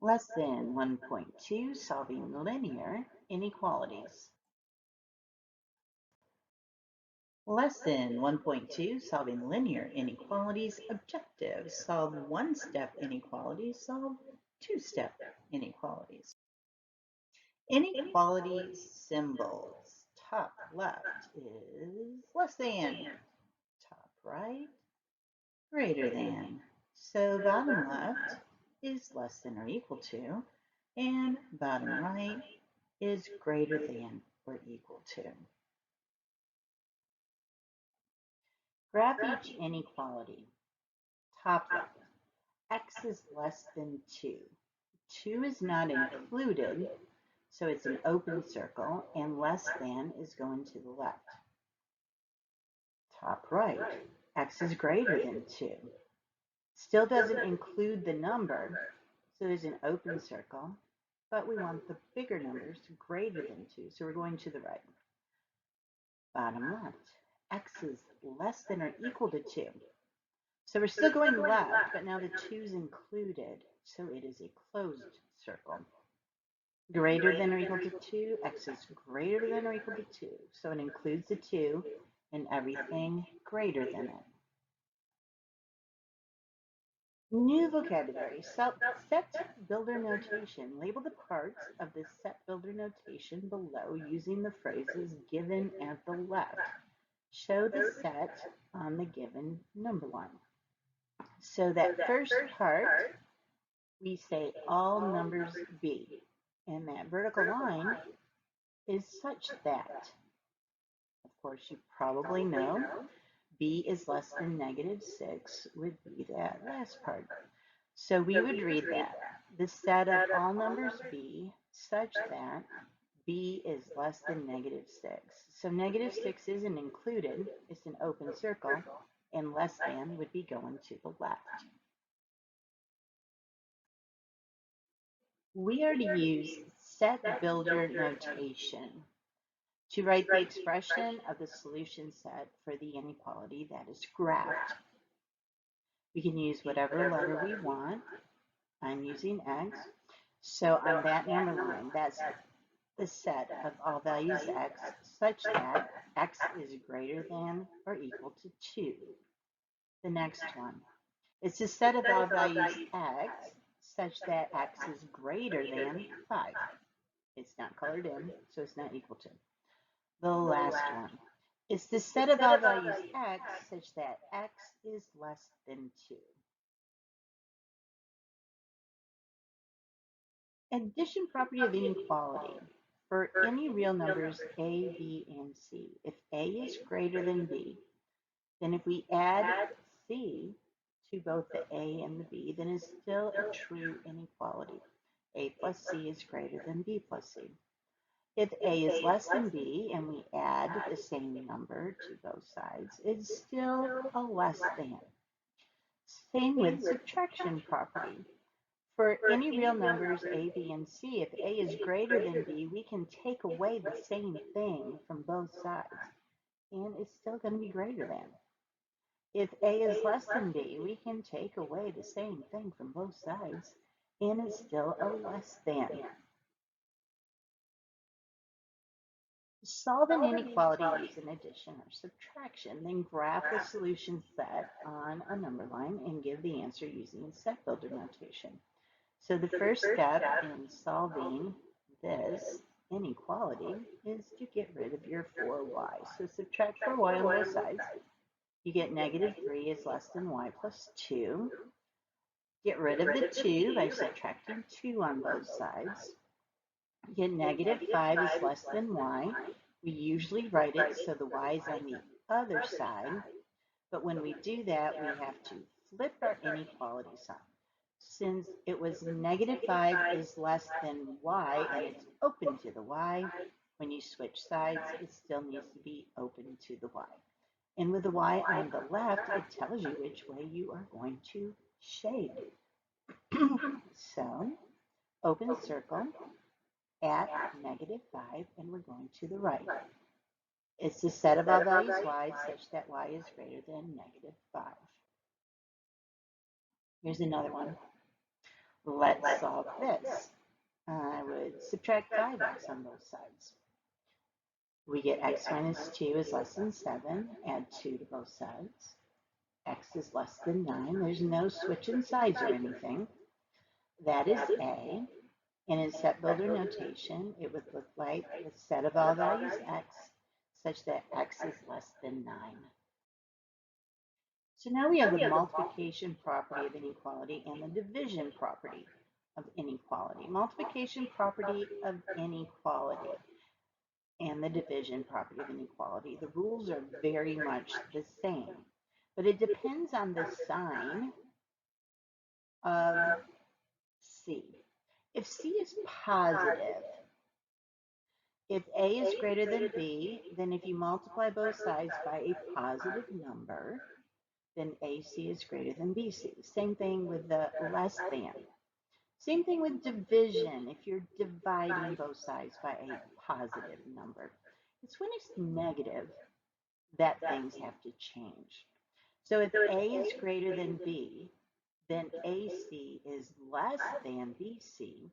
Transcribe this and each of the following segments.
Lesson 1.2, Solving Linear Inequalities. Lesson 1.2, Solving Linear Inequalities. Objectives: solve one-step inequalities, solve two-step inequalities. Inequality symbols. Top left is less than, top right, greater than. So bottom left is less than or equal to, and bottom right is greater than or equal to. Graph each inequality. Top left, x is less than 2. 2 is not included, so it's an open circle, and less than is going to the left. Top right, x is greater than 2. Still doesn't include the number, so there's an open circle, but we want the bigger numbers greater than 2, so we're going to the right. Bottom left, x is less than or equal to 2. So we're still going left, but now the 2 is included, so it is a closed circle. Greater than or equal to 2, x is greater than or equal to 2. So it includes the 2 and everything greater than it. New vocabulary. Set builder notation. Label the parts of the set builder notation below using the phrases given at the left. Show the set on the given number line. So that first part, we say all numbers b. And that vertical line is such that, of course, you probably know, b is less than -6 would be that last part. So we would read that. The set of all numbers b such that b is less than -6. So -6 isn't included, it's an open circle, and less than would be going to the left. We are to use set builder notation to write the expression of the solution set for the inequality that is graphed. We can use whatever letter we want. I'm using x. So on that number line, that's the set of all values x such that x is greater than or equal to 2. The next one, it's the set of all values x such that x is greater than 5. It's not colored in, so it's not equal to. The last one, it's the set of all values x such that x is less than 2. Addition property of inequality. For any real numbers a, b, and c, if a is greater than b, then if we add c to both the a and the b, then it's still a true inequality. A plus c is greater than b plus c. If a is less than b and we add the same number to both sides, it's still a less than. Same with subtraction property. For any real numbers a, b, and c, if a is greater than b, we can take away the same thing from both sides, and it's still going to be greater than. If a is less than b, we can take away the same thing from both sides, and it's still a less than. Solve an inequality using addition or subtraction, then graph the solution set on a number line and give the answer using set builder notation. So the first step in solving this inequality is to get rid of your 4y. So subtract 4y on both sides. You get -3 is less than y plus 2. Get rid of the 2 by subtracting 2 on both sides. Get -5 is less than y. We usually write it so the y is on the other side. But when we do that, we have to flip our inequality sign. Since it was -5 is less than y and it's open to the y, when you switch sides, it still needs to be open to the y. And with the y on the left, it tells you which way you are going to shade. So, open circle at -5, and we're going to the right. It's the set of all values y such that y is greater than -5. Here's another one. Let's solve this. I would subtract 5x on both sides. We get x minus 2 is less than 7. Add 2 to both sides. X is less than 9. There's no switching sides or anything. That is A. And in set builder notation, it would look like the set of all values x such that x is less than 9. So now we have the multiplication property of inequality and the division property of inequality. Multiplication property of inequality and the division property of inequality. The rules are very much the same, but it depends on the sign of C. If C is positive, if A is greater than B, then if you multiply both sides by a positive number, then AC is greater than BC. Same thing with the less than. Same thing with division. If you're dividing both sides by a positive number, it's when it's negative that things have to change. So if A is greater than B, then AC is less than BC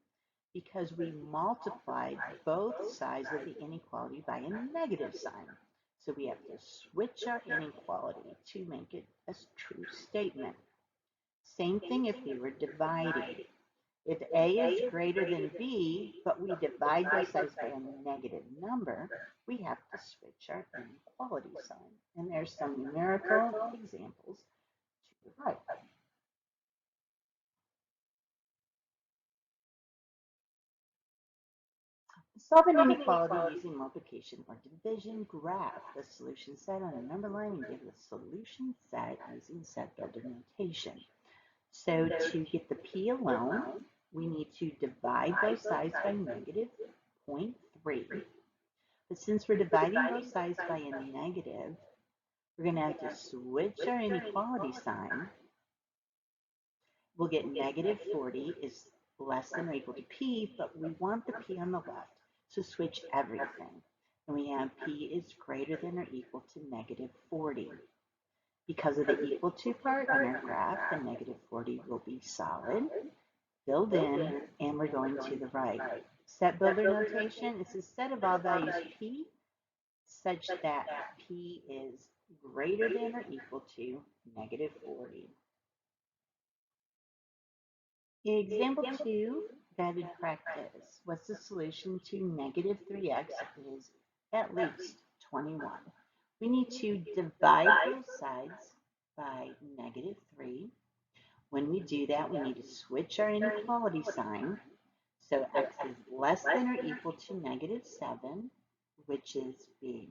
because we multiplied both sides of the inequality by a negative sign. So we have to switch our inequality to make it a true statement. Same thing if we were dividing. If A is greater than B, but we divide both sides by a negative number, we have to switch our inequality sign. And there's some numerical examples to the right. Solve an inequality using multiplication or division. Graph the solution set on a number line and give the solution set using set builder notation. So to get the P alone, we need to divide both sides by negative 0.3. But since we're dividing both sides by a negative, we're going to have to switch our inequality sign. We'll get negative 40 is less than or equal to P, but we want the P on the left. So switch everything. And we have P is greater than or equal to negative 40. Because of the equal to part on our graph, the negative 40 will be solid, filled in, and we're going to the right. Set builder notation is a set of all values P such that P is greater than or equal to negative 40. In example 2, guided practice. What's the solution to negative 3x is at least 21. We need to divide both sides by negative 3. When we do that, we need to switch our inequality sign. So x is less than or equal to negative 7, which is B.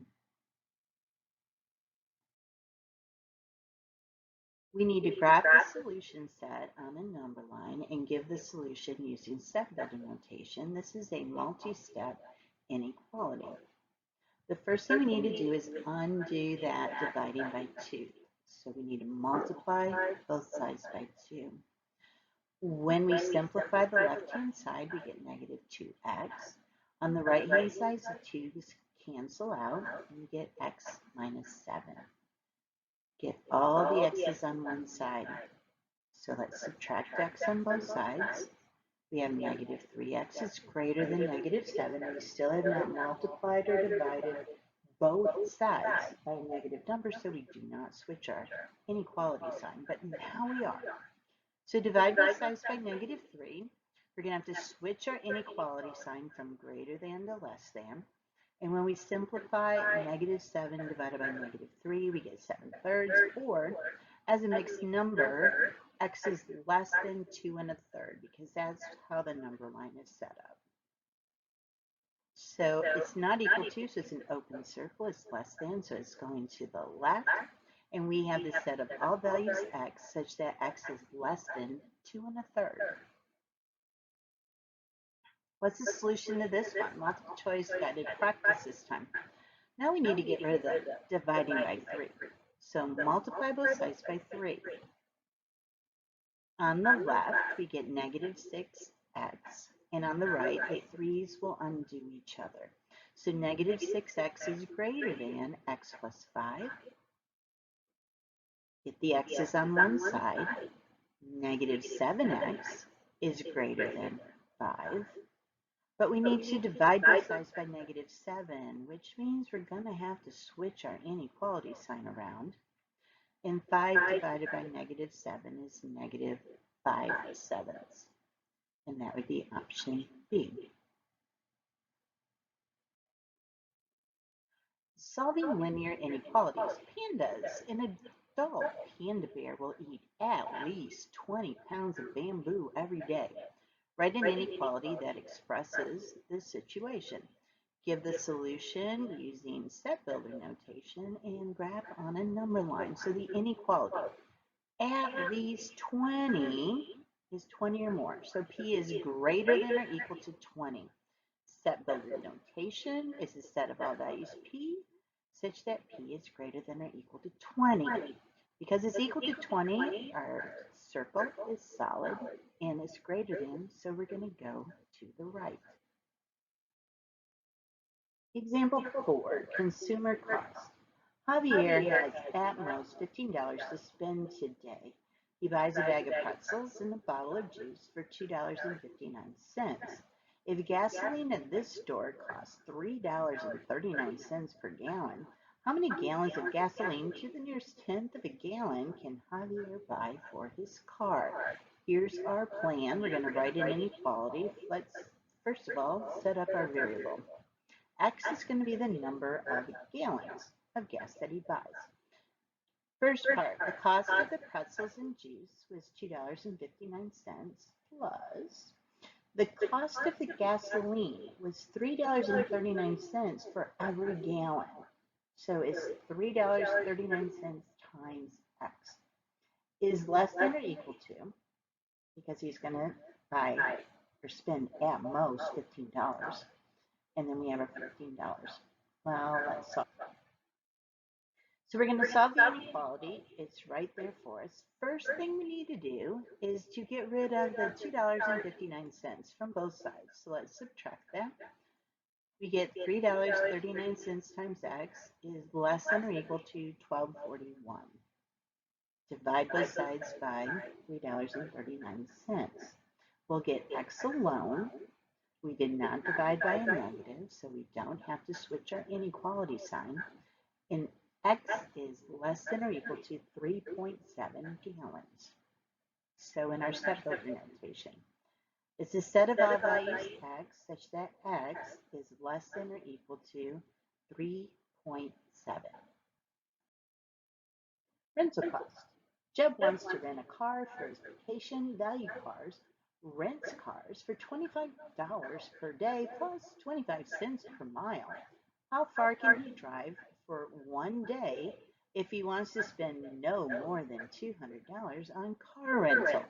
We need to graph the solution set on a number line and give the solution using set builder notation. This is a multi-step inequality. The first thing we need to do is undo that dividing by 2. So we need to multiply both sides by 2. When we simplify the left-hand side, we get negative 2x. On the right-hand side, the 2's cancel out, and we get x minus 7. Get all the x's on one side. So let's subtract x on both sides. We have negative 3x is greater than negative 7. We still have not multiplied or divided both sides by a negative number, so we do not switch our inequality sign. But now we are. So divide both sides by negative 3. We're going to have to switch our inequality sign from greater than to less than. And when we simplify negative 7 divided by negative 3, we get 7/3, or as a mixed number, x is less than 2 1/3, because that's how the number line is set up. So it's not equal to, so it's an open circle, it's less than, so it's going to the left. And we have the set of all values x such that x is less than 2 1/3. What's the solution to this one? Multiple choice guided practice this time. Now we need to get rid of the dividing by 3. So multiply both sides by 3. On the left, we get negative 6x. And on the right, the 3's will undo each other. So negative 6x is greater than x plus 5. Get the x's on one side. Negative 7x is greater than 5. But we need to divide both sides by -7, which means we're going to have to switch our inequality sign around. And 5 divided by -7 is -5/7. And that would be option B. Solving linear inequalities. Pandas. An adult panda bear will eat at least 20 pounds of bamboo every day. Write an inequality that expresses this situation. Give the solution using set builder notation and graph on a number line. So the inequality, at least 20 is 20 or more. So P is greater than or equal to 20. Set builder notation is a set of all values P such that P is greater than or equal to 20. Because it's equal to 20, our circle is solid and it's greater than, so we're going to go to the right. Example 4, consumer cost. Javier has at most $15 to spend today. He buys a bag of pretzels and a bottle of juice for $2.59. If gasoline at this store costs $3.39 per gallon, how many gallons of gasoline to the nearest tenth of a gallon can Javier buy for his car? Here's our plan. We're going to write an inequality. Let's, first of all, set up our variable. X is going to be the number of gallons of gas that he buys. First part, the cost of the pretzels and juice was $2.59 plus the cost of the gasoline was $3.39 for every gallon. So it's $3.39 times X is less than or equal to, because he's going to buy or spend at most $15. And then we have our $15. Well, let's solve. So we're going to solve the inequality. It's right there for us. First thing we need to do is to get rid of the $2.59 from both sides. So let's subtract that. We get $3.39 times X is less than or equal to $12.41. Divide both sides by $3.39. We'll get X alone. We did not divide by a negative, so we don't have to switch our inequality sign. And X is less than or equal to 3.7 gallons. So in our set builder notation, it's a set of all values X such that X is less than or equal to 3.7. Rental cost. Jeb wants to rent a car for his vacation. Value cars rents cars for $25 per day plus 25 cents per mile. How far can he drive for one day if he wants to spend no more than $200 on car rental?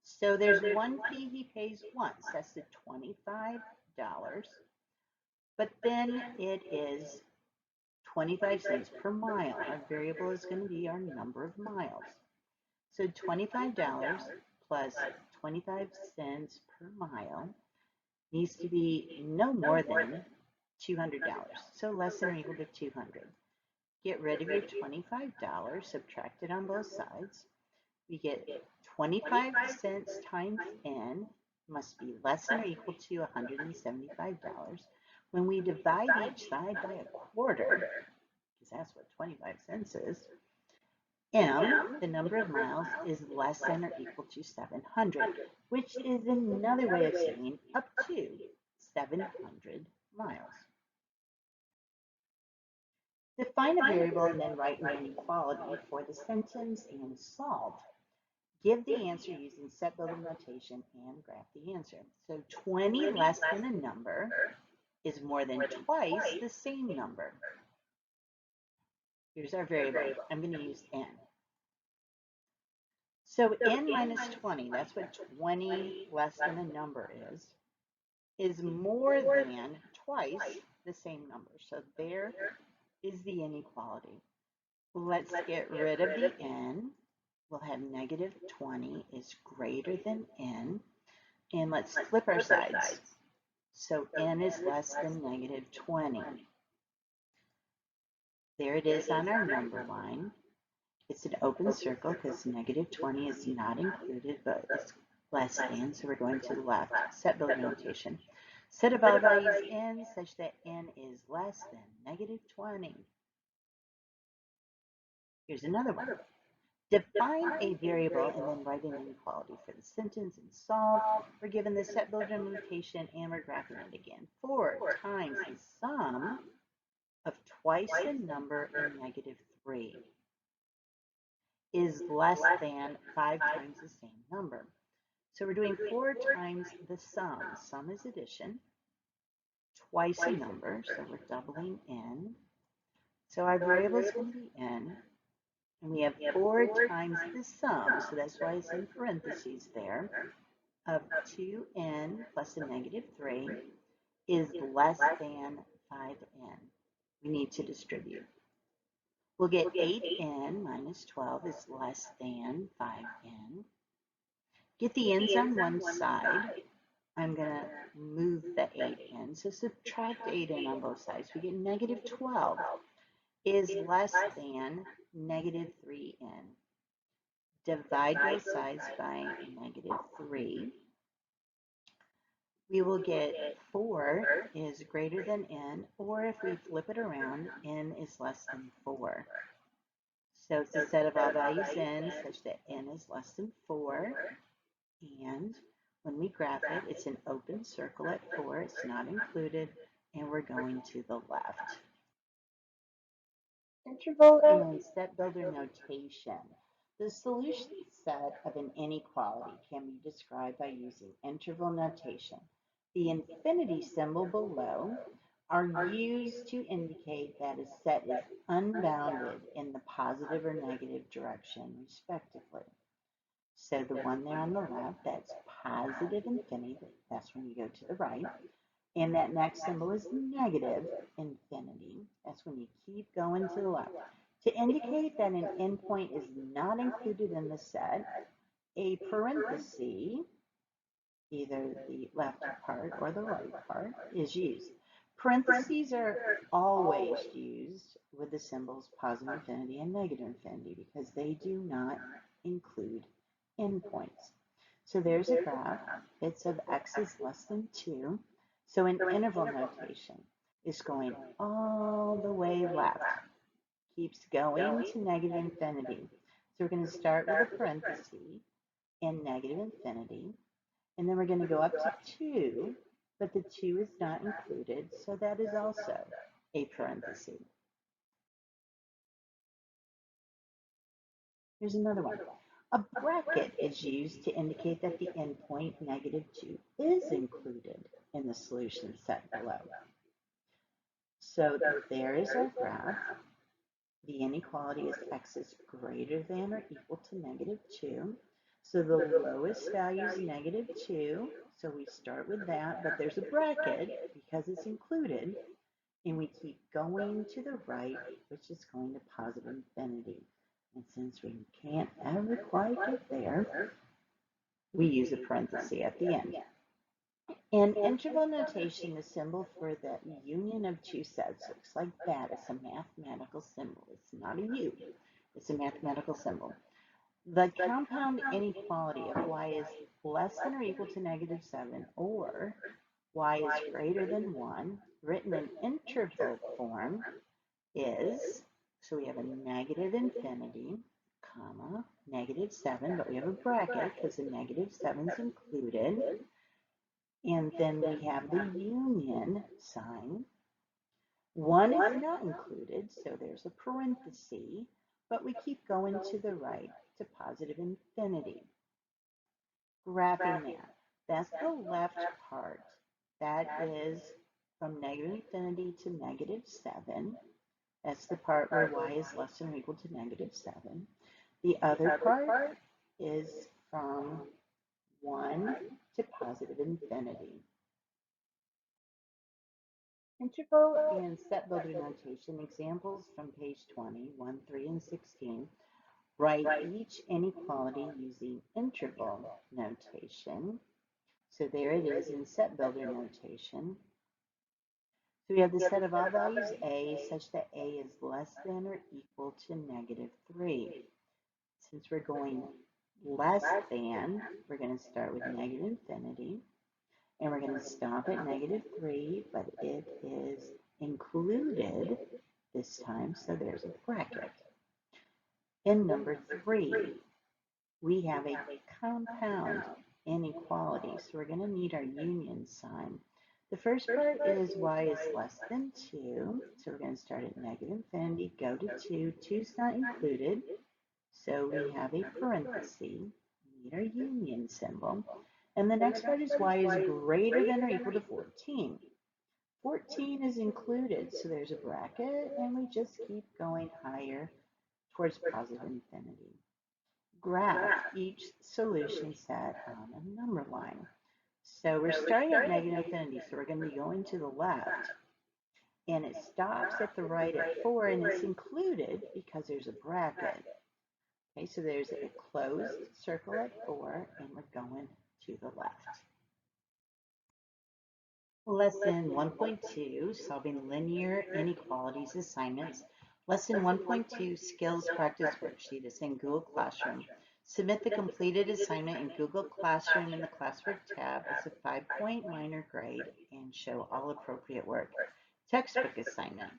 So there's one fee he pays once, that's the $25, but then it is 25 cents per mile. Our variable is going to be our number of miles. So $25 plus 25 cents per mile needs to be no more than $200, so less than or equal to 200. Get rid of your $25, subtract it on both sides. We get 25 cents times n must be less than or equal to $175. When we divide each side by a quarter, because that's what 25 cents is, m, the number of miles, is less than or equal to 700, which is another way of saying up to 700 miles. Define a variable and then write an inequality for the sentence and solve. Give the answer using set builder notation and graph the answer. So 20 less than a number is more than twice the same number. Here's our variable. I'm going to use n. So n minus 20, that's what 20 less than a number is more than twice the same number. So there is the inequality. Let's get rid of the n. We'll have negative 20 is greater than n. And let's flip our sides. So n is less than negative 20. There it is on our number line. It's an open circle because negative 20 is not included, but it's less than, so we're going to the left. Set builder notation. Set of all values n such that n is less than negative 20. Here's another one. Define a variable and then write an inequality for the sentence and solve. We're given the set builder notation and we're graphing it again. 4 times the sum of twice the number in negative 3 is less than 5 times the same number. So we're doing 4 times the sum. Sum is addition. Twice a number, so we're doubling n. So our variable is going to be n. And we have 4 times the sum, so that's why it's in parentheses there, of 2n plus a negative 3 is less than 5n. We need to distribute. We'll get 8n minus 12 is less than 5n. Get the n's on one side. I'm going to move the 8n. So subtract 8n on both sides. We get negative 12 is less than negative 3n. Divide both sides by negative 3. We will get 4 is greater than n, or if we flip it around, n is less than 4. So it's a set of all values n such that n is less than 4. And when we graph it, it's an open circle at 4. It's not included, and we're going to the left. Interval and set builder notation. The solution set of an inequality can be described by using interval notation. The infinity symbol below are used to indicate that a set is unbounded in the positive or negative direction, respectively. So the one there on the left, that's positive infinity, that's when you go to the right. And that next symbol is negative infinity. That's when you keep going to the left. To indicate that an endpoint is not included in the set, a parenthesis, either the left part or the right part, is used. Parentheses are always used with the symbols positive infinity and negative infinity because they do not include endpoints. So there's a graph. It's of x is less than 2. So an interval notation is going all the way left, keeps going to negative infinity. So we're going to start with a parenthesis and negative infinity, and then we're going to go up to 2, but the 2 is not included, so that is also a parenthesis. Here's another one. A bracket is used to indicate that the endpoint negative 2 is included in the solution set below. So there is our graph. The inequality is x is greater than or equal to negative 2. So the lowest value is negative 2. So we start with that, but there's a bracket because it's included. And we keep going to the right, which is going to positive infinity. And since we can't ever quite get there, we use a parenthesis at the end. In interval notation, the symbol for the union of two sets looks like that. It's a mathematical symbol. It's not a U. It's a mathematical symbol. The compound inequality of y is less than or equal to negative 7 or y is greater than 1, written in interval form, is, so we have a negative infinity, comma, negative 7, but we have a bracket because the negative 7 is included. And then we have the union sign. 1 is not included, so there's a parenthesis, but we keep going to the right to positive infinity. Graphing that. That's the left part. That is from negative infinity to negative 7. That's the part where y is less than or equal to negative 7. The other part is from 1 to positive infinity. Interval and set builder notation examples from page 20, 1, 3, and 16. Write each inequality using interval notation. So there it is in set builder notation. So we have the set of all values a such that a is less than or equal to negative 3. Since we're going less than, we're going to start with negative infinity, and we're going to stop at -3, but it is included this time, so there's a bracket. In number 3, we have a compound inequality, so we're going to need our union sign. The first part is y is less than 2, so we're going to start at negative infinity, go to 2. 2's not included, so we have a parenthesis. We need our union symbol. And the next part is y is greater than or equal to 14. 14 is included, so there's a bracket, and we just keep going higher towards positive infinity. Graph each solution set on a number line. So we're starting at negative infinity, so we're going to be going to the left. And it stops at the right at 4, and it's included because there's a bracket. Okay, so there's a closed circle at 4, and we're going to the left. Lesson 1.2, Solving Linear Inequalities Assignments. Lesson 1.2, Skills Practice Worksheet is in Google Classroom. Submit the completed assignment in Google Classroom in the Classwork tab as a 5-point minor grade and show all appropriate work. Textbook assignment.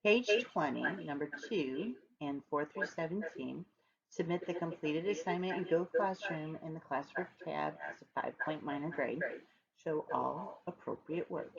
Page 20, number 2, and 4 through 17. Submit the completed assignment in Google Classroom in the Classwork tab as a 5-point minor grade. Show all appropriate work.